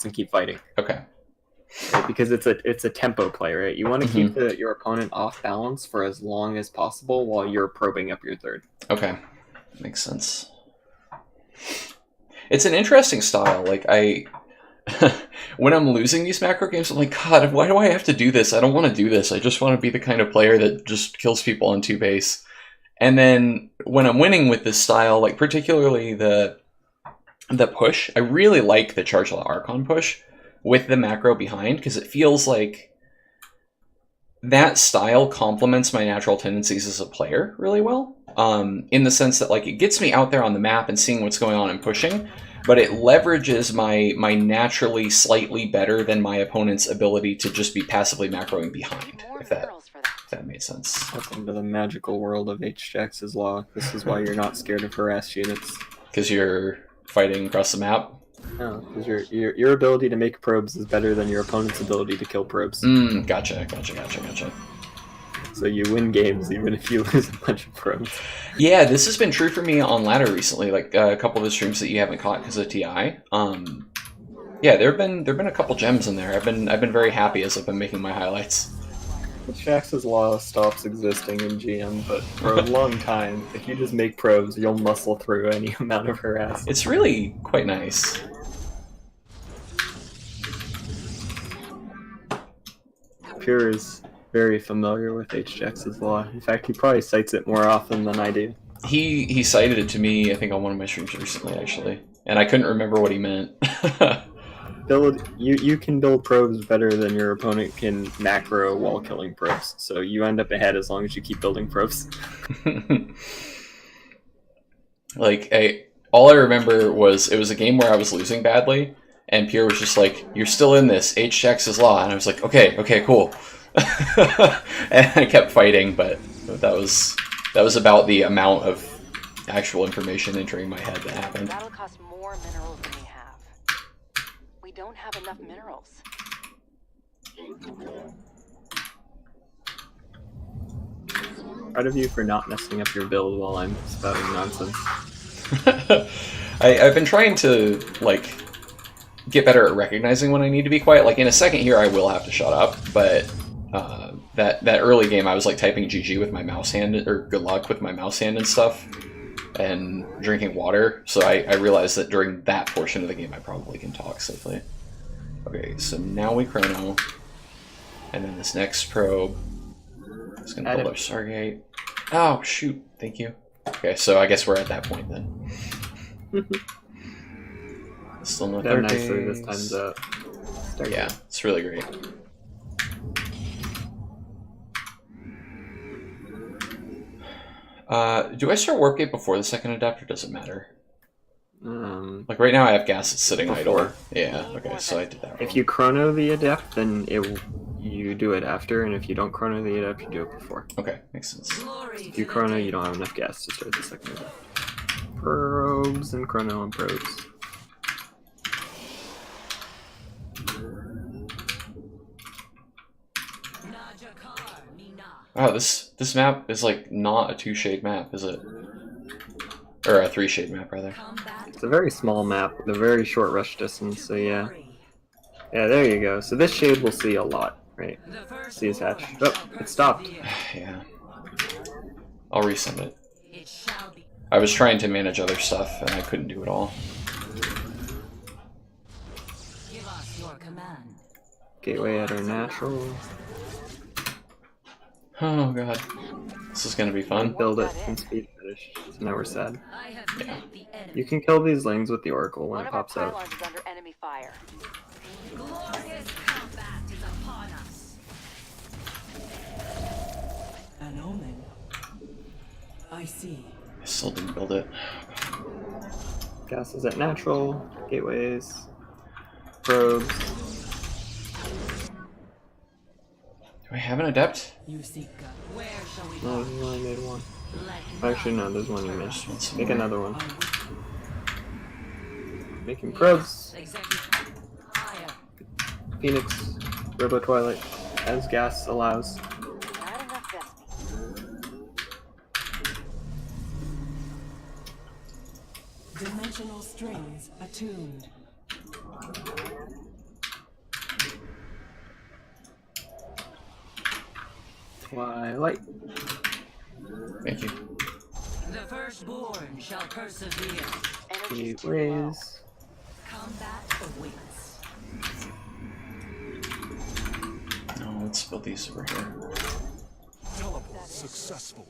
and keep fighting. Okay. Right? Because it's a tempo play, right? You want to keep your opponent off balance for as long as possible while you're probing up your third. Okay, makes sense. It's an interesting style. Like when I'm losing these macro games, I'm like, God, why do I have to do this? I don't want to do this. I just want to be the kind of player that just kills people on 2 base. And then when I'm winning with this style, like particularly the push, I really like the Charge the Archon push with the macro behind, because it feels like that style complements my natural tendencies as a player really well. In the sense that like it gets me out there on the map and seeing what's going on and pushing, but it leverages my naturally slightly better than my opponent's ability to just be passively macroing behind, if that made sense. Welcome to the magical world of Hjax's law. This is why you're not scared of harassed units. Because you're fighting across the map? No, because your ability to make probes is better than your opponent's ability to kill probes. Gotcha. So you win games even if you lose a bunch of probes. Yeah, this has been true for me on ladder recently. Like a couple of the streams that you haven't caught because of TI. Yeah, there've been a couple gems in there. I've been very happy as I've been making my highlights. Hjax's law stops existing in GM, but for a long time, if you just make probes, you'll muscle through any amount of harassment. It's really quite nice. Pure is very familiar with Hjax's law. In fact, he probably cites it more often than I do. He cited it to me, I think, on one of my streams recently, actually, and I couldn't remember what he meant. You can build probes better than your opponent can macro while killing probes, so you end up ahead as long as you keep building probes. Like, all I remember was it was a game where I was losing badly, and Pierre was just like, "You're still in this, Hjax's law," and I was like, "Okay, cool." And I kept fighting, but that was about the amount of actual information entering my head that happened. That'll cost more minerals than we have. We don't have enough minerals. Proud of you for not messing up your build while I'm spouting nonsense. I've been trying to like get better at recognizing when I need to be quiet. Like in a second here, I will have to shut up, but that early game, I was like typing GG with my mouse hand, or good luck with my mouse hand and stuff, and drinking water. So I realized that during that portion of the game, I probably can talk safely. Okay, so now we chrono, and then this next probe is gonna build our Stargate. Oh shoot! Thank you. Okay, so I guess we're at that point then. Still no Very nicely this time's up. Yeah, it's really great. Do I start Warp Gate before the second adapter? Does it matter? Like right now I have gas that's sitting idle. Yeah, okay, so I did that wrong. If you chrono the adept, then you do it after, and if you don't chrono the adept, you do it before. Okay, makes sense. If you chrono, you don't have enough gas to start the second adept. Probes and chrono and probes. Wow, this map is like not a 2-shade map, is it? Or a 3-shade map, rather. It's a very small map with a very short rush distance, so yeah. Yeah, there you go. So this shade we'll see a lot, right? See his hatch. Oh, it stopped. Yeah. I'll resend it. I was trying to manage other stuff, and I couldn't do it all. Gateway at our natural. Oh god. This is gonna be fun. Build it and speed finish. So now we're sad. Yeah. You can kill these lings with the Oracle when it pops out. Is under enemy fire. Glorious combat is upon us. An omen. I see. I still didn't build it. Gas is at natural. Gateways. Probes. Do I have an adept? You seek God. Where shall we No, go? you only made one. Let Actually, no, there's one you missed. Just Make more. another one. Making probes. execute fire. Phoenix. Robo Twilight. As gas allows. Not enough destiny. Dimensional strings attuned. Twilight. Thank you. The firstborn shall persevere. Energy's Eight too low. ways. Combat awaits. No, let's build these over here. Teleport successful.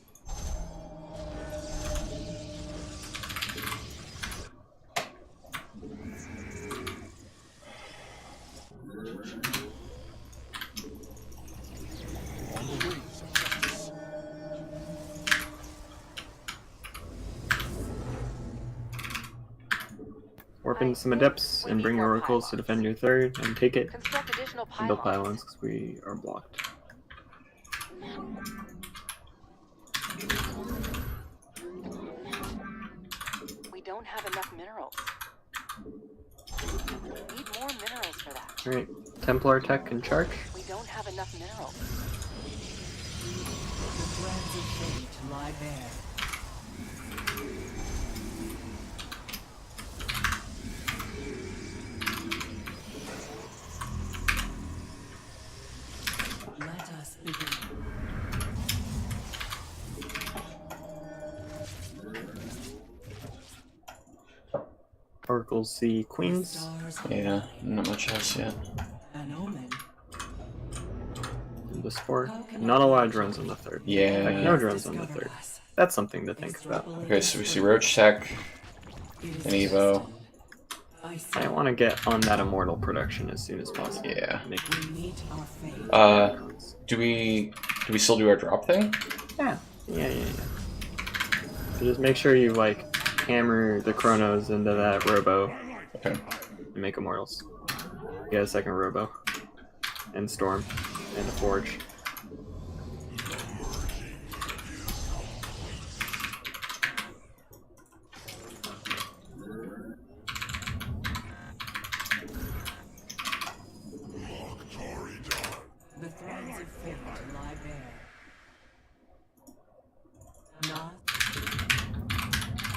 On the wings of justice. Warp in some adepts and bring your oracles to defend your third and take it. Construct additional And build pylons. pylons because we are blocked. We don't have enough minerals. Need more minerals for that. Alright, Templar tech and charge. We don't have enough minerals. The threads of fate lie bare. Let us begin. Oracles see The queens. stars Yeah, align. not much else yet. An omen. And the spore. Not a lot of drones on the third. Yeah. Like no drones on the Discover third. us. That's something to think about. Okay, so we see Roach Tech, It is an Evo. destined. I see. I want to get on that immortal production as soon as possible. Yeah. Make We meet our fate. Do we still do our drop thing? yeah. So just make sure you like hammer the chronos into that robo Okay. and make immortals. Get a second robo. And storm. And a forge. The threads of fate lie bare. Not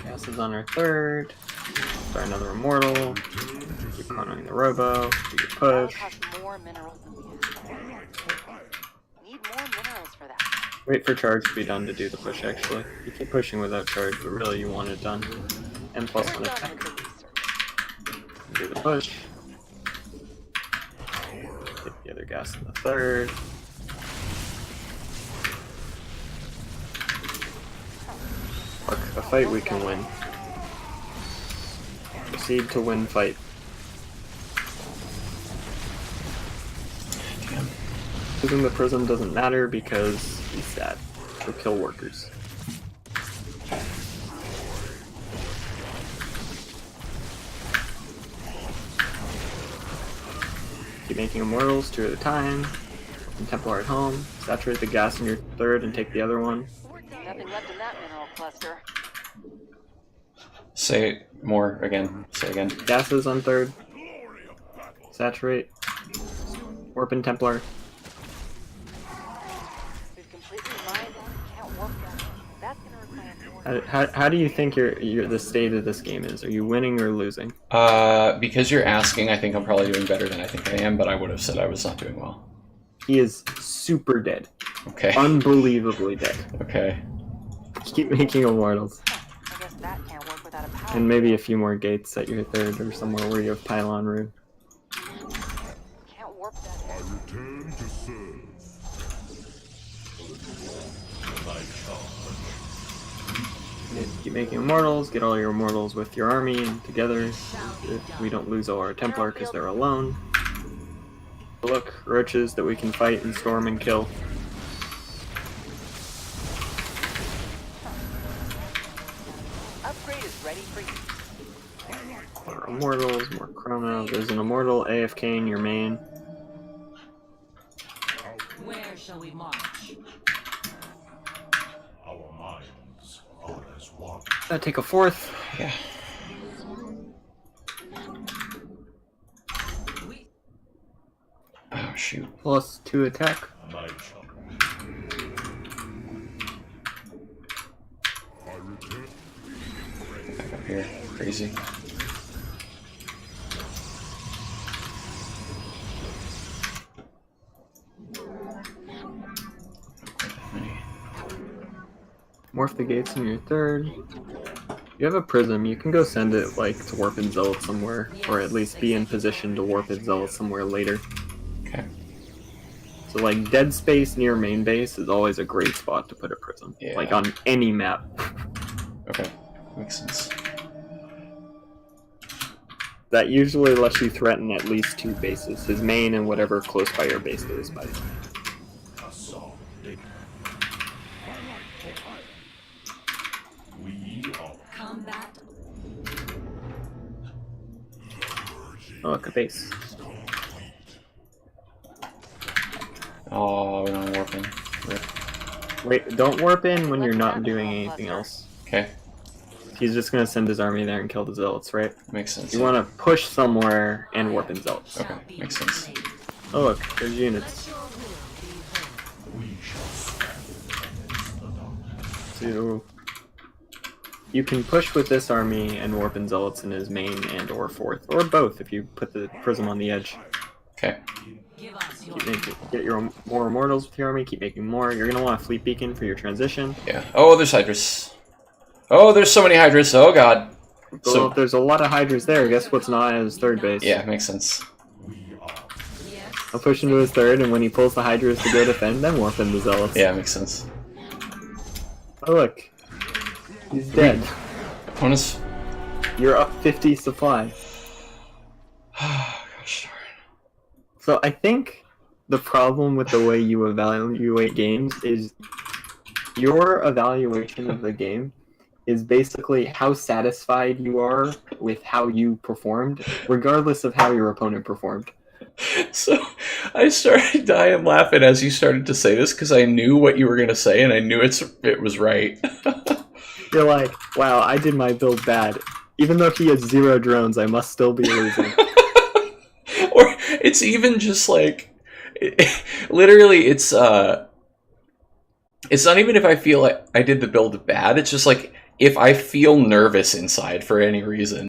Gas is on our third. Start another immortal. Keep chronoing the robo. Do your That'll push. cost more minerals than we have. Need more minerals for that. Wait for charge to be done to do the push actually. You keep pushing without charge, but really you want it done. And plus We're one done attack. with the research. Do the push. Get the other gas in the third. Look, a fight we can win. Proceed to win fight. Damn. Losing the prism doesn't matter because he's sad. So kill workers. Keep making immortals 2 at a time. And Templar at home. Saturate the gas in your third and take the other one. Nothing left in that mineral cluster. Say more again. Say again. Gases on third. Saturate. Warp in Templar. We've completely mined that. Can't work that. That's gonna require more. How do you think the state of this game is? Are you winning or losing? Because you're asking, I think I'm probably doing better than I think I am, but I would have said I was not doing well. He is super dead. Okay. Unbelievably dead. Okay. Keep making immortals. I guess that can't work without a power. And maybe a few more gates at your third or somewhere where you have pylon room. Can't warp that. I return to serve. Keep making immortals, get all your immortals with your army and together. We don't lose all our Templar because they're alone. Look, roaches that we can fight and storm and kill. Upgrade is ready for you. More immortals, more chrono. There's an immortal AFK in your main. where shall we march? Our minds are as one. Take a fourth. Yeah. We Oh shoot. Plus 2 attack. My chum. I return. Back up here. Crazy. Morph the gates in your third. You have a prism, you can go send it like to warp and zealot somewhere, or at least be in position to warp and zealot somewhere later. Okay. So like dead space near main base is always a great spot to put a prism. Yeah. Like on any map. Okay. Makes sense. That usually lets you threaten at least 2 bases, his main and whatever close by your base is by. Assault. We are Combat. Oh, look, a base. Oh, we're not warping. Rip. Wait, don't warp in when you're not doing anything else. Okay. He's just gonna send his army there and kill the zealots, right? Makes sense. You want to push somewhere and warp in zealots. Okay, makes sense. Oh look, there's units. we shall stand against the darkness. So you can push with this army and warp in zealots in his main and or fourth, or both if you put the prism on the edge. Okay. Give us your Keep making, get your more immortals with your army. Keep making more. You're gonna want a fleet beacon for your transition. Yeah. Oh, there's Hydras. Oh, there's so many Hydras. Oh, God. So So, if there's a lot of Hydras there, guess what's not at his third base? yeah, makes sense. We are I'll push into his third, and when he pulls the Hydras to go defend, then warp in the zealots. Yeah, makes sense. Oh look, he's dead. Opponents. You're up 50 supply. Gosh darn. So I think the problem with the way you evaluate games is your evaluation of the game is basically how satisfied you are with how you performed, regardless of how your opponent performed. So, I started dying laughing as you started to say this because I knew what you were going to say and I knew it was right. You're like, wow, I did my build bad. Even though he has 0 drones, I must still be losing. Or it's even just like, literally, it's not even if I feel like I did the build bad. It's just like if I feel nervous inside for any reason.